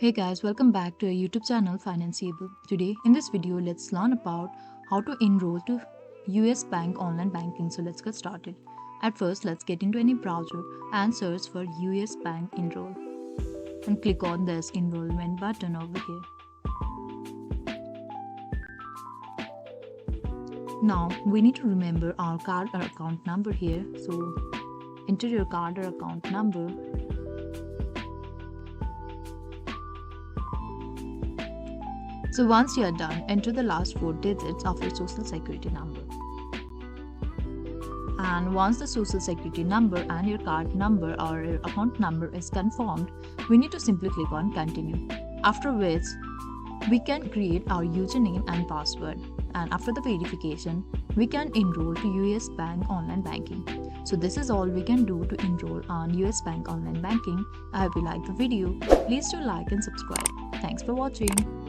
Hey guys, welcome back to our YouTube channel Financeable. Today in this video, let's learn about how to enroll to US Bank online banking. So let's get started. At first, let's get into any browser and search for US Bank Enroll and click on this enrollment button over here. Now we need to remember our card or account number here. So enter your card or account number. So once you are done, enter the last 4 digits of your social security number. And once the social security number and your card number or your account number is confirmed, we need to simply click on continue. After which, we can create our username and password. And after the verification, we can enroll to US Bank online banking. So this is all we can do to enroll on US Bank online banking. I hope you liked the video. Please do like and subscribe. Thanks for watching.